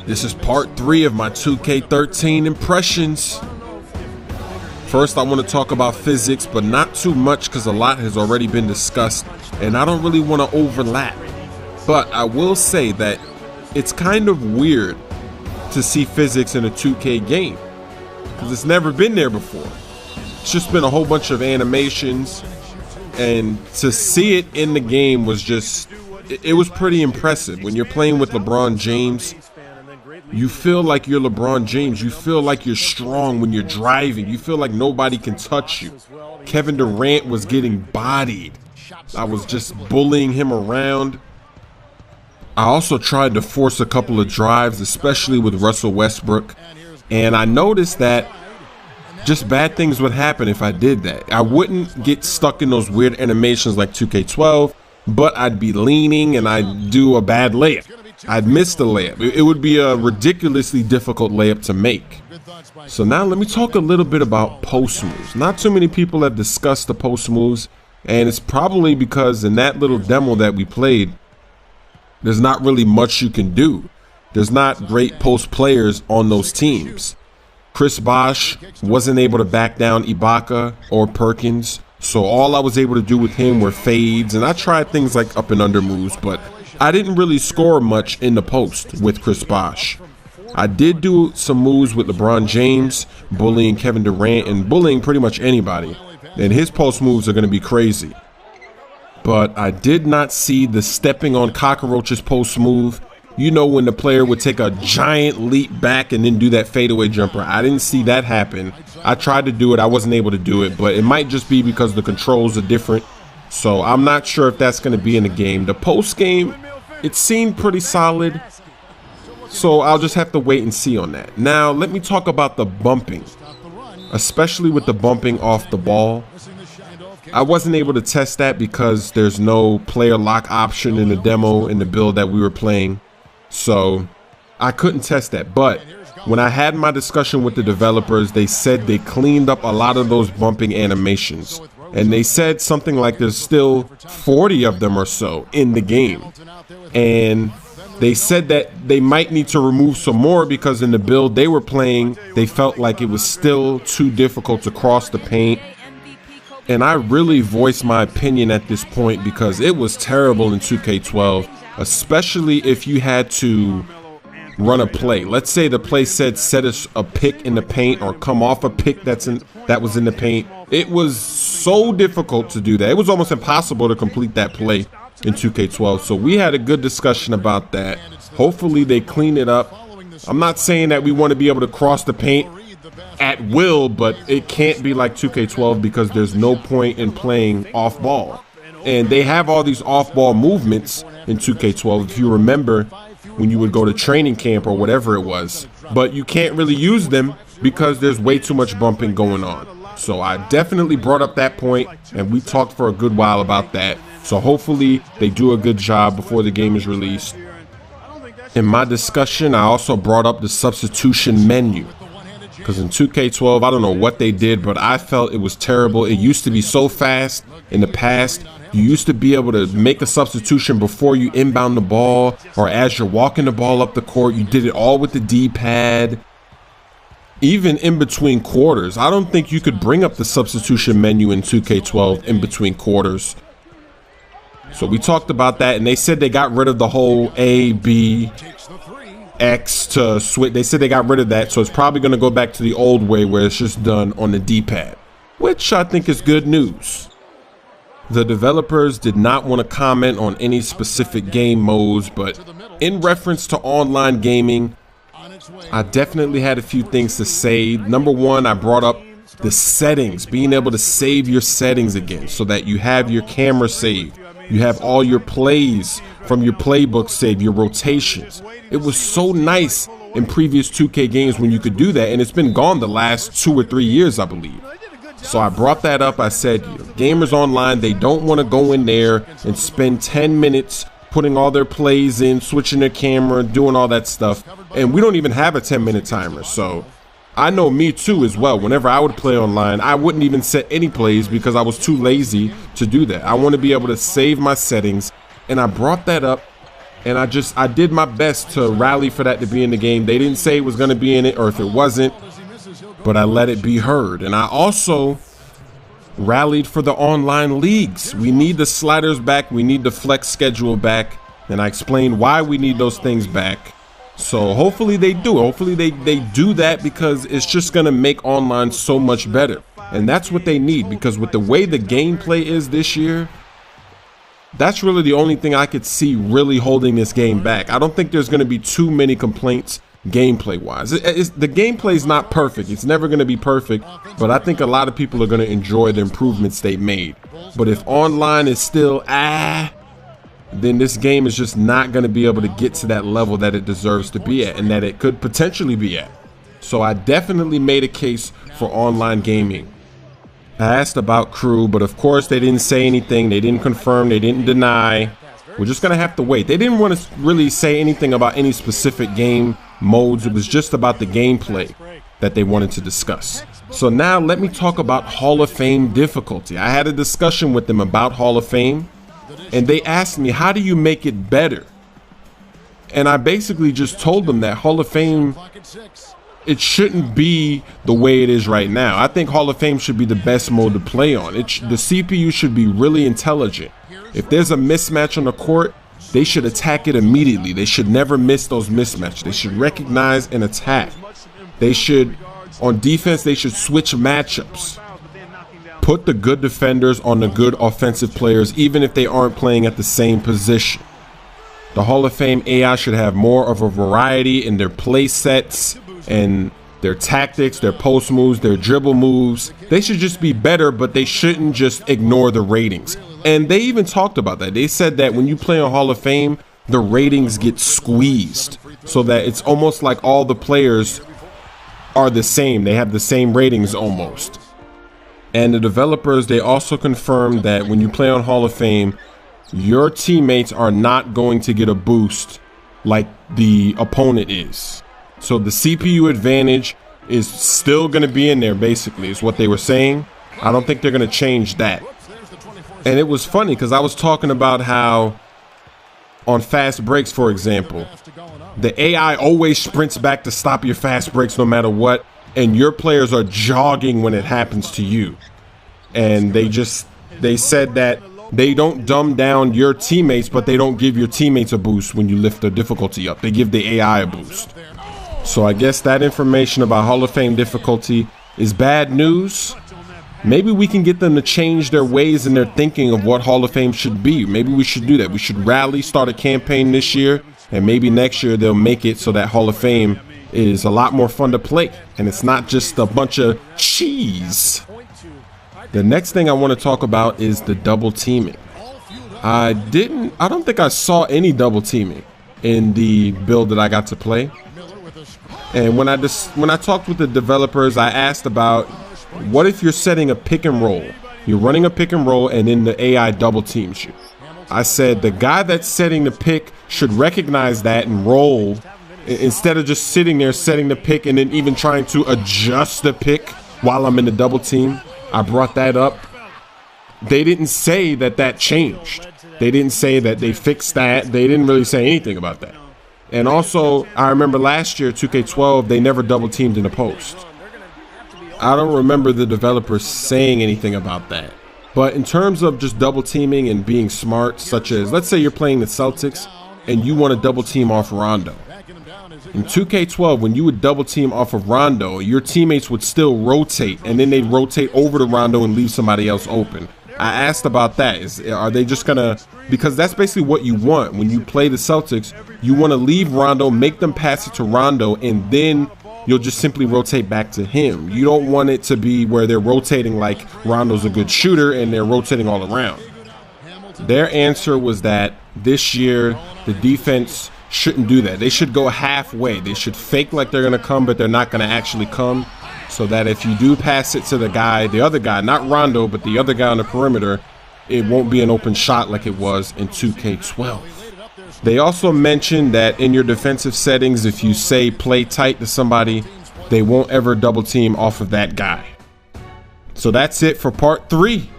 This is part 3 of my 2K13 impressions. First, I want to talk about physics, but not too much because a lot has already been discussed and I don't really want to overlap. But I will say that it's kind of weird to see physics in a 2K game because it's never been there before. It's just been a whole bunch of animations, and to see it in the game was just, it was pretty impressive. When you're playing with LeBron James, you feel like you're LeBron James. You feel like you're strong when you're driving. You feel like nobody can touch you. Kevin Durant was getting bodied. I was just bullying him around. I also tried to force a couple of drives, especially with Russell Westbrook. And I noticed that just bad things would happen if I did that. I wouldn't get stuck in those weird animations like 2K12, but I'd be leaning and I'd do a bad layup. I'd miss the layup. It would be a ridiculously difficult layup to make. So now let me talk a little bit about post moves. Not too many people have discussed the post moves, and it's probably because in that little demo that we played, there's not really much you can do. There's not great post players on those teams. Chris Bosh wasn't able to back down Ibaka or Perkins, so all I was able to do with him were fades, and I tried things like up and under moves, but I didn't really score much in the post with Chris Bosh. I did do some moves with LeBron James, bullying Kevin Durant and bullying pretty much anybody, and his post moves are going to be crazy. But I did not see the stepping on cockroaches post move. You know, when the player would take a giant leap back and then do that fadeaway jumper. I didn't see that happen. I tried to do it. I wasn't able to do it, but it might just be because the controls are different. So I'm not sure if that's going to be in the game. The post game, it seemed pretty solid. So I'll just have to wait and see on that. Now, let me talk about the bumping, especially with the bumping off the ball. I wasn't able to test that because there's no player lock option in the demo in the build that we were playing. So I couldn't test that. But when I had my discussion with the developers, they said they cleaned up a lot of those bumping animations. And they said something like there's still 40 of them or so in the game. And they said that they might need to remove some more because in the build they were playing, they felt like it was still too difficult to cross the paint. And I really voiced my opinion at this point because it was terrible in 2K12, especially if you had to run a play. Let's say the play said set a pick in the paint or come off a pick that was in the paint. It was so difficult to do that. It was almost impossible to complete that play in 2K12. So we had a good discussion about that. Hopefully they clean it up. I'm not saying that we want to be able to cross the paint at will, but it can't be like 2K12 because there's no point in playing off ball. And they have all these off ball movements in 2K12, if you remember when you would go to training camp or whatever it was, but you can't really use them because there's way too much bumping going on. So I definitely brought up that point and we talked for a good while about that. So hopefully they do a good job before the game is released. In my discussion, I also brought up the substitution menu. Because in 2K12, I don't know what they did, but I felt it was terrible. It used to be so fast in the past. You used to be able to make a substitution before you inbound the ball or as you're walking the ball up the court. You did it all with the D-pad. Even in between quarters, I don't think you could bring up the substitution menu in 2K12 in between quarters. So we talked about that, and they said they got rid of the whole A, B, X to switch. They said they got rid of that, so it's probably going to go back to the old way where it's just done on the D-pad, which I think is good news. The developers did not want to comment on any specific game modes, but in reference to online gaming, I definitely had a few things to say. Number one, I brought up the settings, being able to save your settings again so that you have your camera saved. You have all your plays from your playbook saved, your rotations. It was so nice in previous 2K games when you could do that, and it's been gone the last 2 or 3 years, I believe. So I brought that up. I said, gamers online, they don't want to go in there and spend 10 minutes putting all their plays in, switching their camera, doing all that stuff. And we don't even have a 10-minute timer. So I know me too as well. Whenever I would play online, I wouldn't even set any plays because I was too lazy to do that. I want to be able to save my settings. And I brought that up And I did my best to rally for that to be in the game. They didn't say it was going to be in it or if it wasn't, but I let it be heard. And I also rallied for the online leagues. We need the sliders back. We need the flex schedule back. And I explained why we need those things back. So hopefully they do. Hopefully they do that, because it's just going to make online so much better. And that's what they need, because with the way the gameplay is this year, that's really the only thing I could see really holding this game back. I don't think there's going to be too many complaints gameplay wise. The gameplay is not perfect. It's never going to be perfect, but I think a lot of people are going to enjoy the improvements they made. But if online is still then this game is just not going to be able to get to that level that it deserves to be at and that it could potentially be at. So I definitely made a case for online gaming. I asked about crew, but of course they didn't say anything. They didn't confirm. They didn't deny. We're just going to have to wait. They didn't want to really say anything about any specific game modes. It was just about the gameplay that they wanted to discuss. So now let me talk about Hall of Fame difficulty. I had a discussion with them about Hall of Fame, and they asked me, how do you make it better? And I basically just told them that Hall of Fame, it shouldn't be the way it is right now. I think Hall of Fame should be the best mode to play on. The CPU should be really intelligent. If there's a mismatch on the court, they should attack it immediately. They should never miss those mismatches. They should recognize and attack. They should, on defense, they should switch matchups. Put the good defenders on the good offensive players, even if they aren't playing at the same position. The Hall of Fame AI should have more of a variety in their play sets and their tactics, their post moves, their dribble moves. They should just be better, but they shouldn't just ignore the ratings. And they even talked about that. They said that when you play on Hall of Fame, the ratings get squeezed so that it's almost like all the players are the same. They have the same ratings almost. And the developers, they also confirmed that when you play on Hall of Fame, your teammates are not going to get a boost like the opponent is. So the CPU advantage is still going to be in there, basically, is what they were saying. I don't think they're going to change that. And it was funny because I was talking about how on fast breaks, for example, the AI always sprints back to stop your fast breaks no matter what. And your players are jogging when it happens to you. And they said that they don't dumb down your teammates, but they don't give your teammates a boost when you lift the difficulty up. They give the AI a boost. So I guess that information about Hall of Fame difficulty is bad news. Maybe we can get them to change their ways and their thinking of what Hall of Fame should be. Maybe we should do that. We should rally, start a campaign this year, and maybe next year they'll make it so that Hall of Fame is a lot more fun to play and it's not just a bunch of cheese. The next thing I want to talk about is the double teaming. I don't think I saw any double teaming in the build that I got to play. And when I talked with the developers, I asked about, what if you're setting a pick and roll? You're running a pick and roll and then the AI double teams you. I said the guy that's setting the pick should recognize that and roll, instead of just sitting there setting the pick and then even trying to adjust the pick while I'm in the double team. I brought that up. They didn't say that changed. They didn't say that they fixed that. They didn't really say anything about that. And also, I remember last year, 2K12, they never double teamed in the post. I don't remember the developers saying anything about that. But in terms of just double teaming and being smart, such as, let's say you're playing the Celtics and you want to double team off Rondo. In 2K12, when you would double team off of Rondo, your teammates would still rotate, and then they'd rotate over to Rondo and leave somebody else open. I asked about that. Are they just gonna, because that's basically what you want when you play the Celtics. You want to leave Rondo, make them pass it to Rondo, and then you'll just simply rotate back to him. You don't want it to be where they're rotating like Rondo's a good shooter and they're rotating all around. Their answer was that this year the defense shouldn't do that. They should go halfway. They should fake like they're gonna come, but they're not gonna actually come, so that if you do pass it to the other guy, not Rondo, but the other guy on the perimeter, it won't be an open shot like it was in 2K12. They also mentioned that in your defensive settings, if you say play tight to somebody, they won't ever double team off of that guy. So that's it for part 3.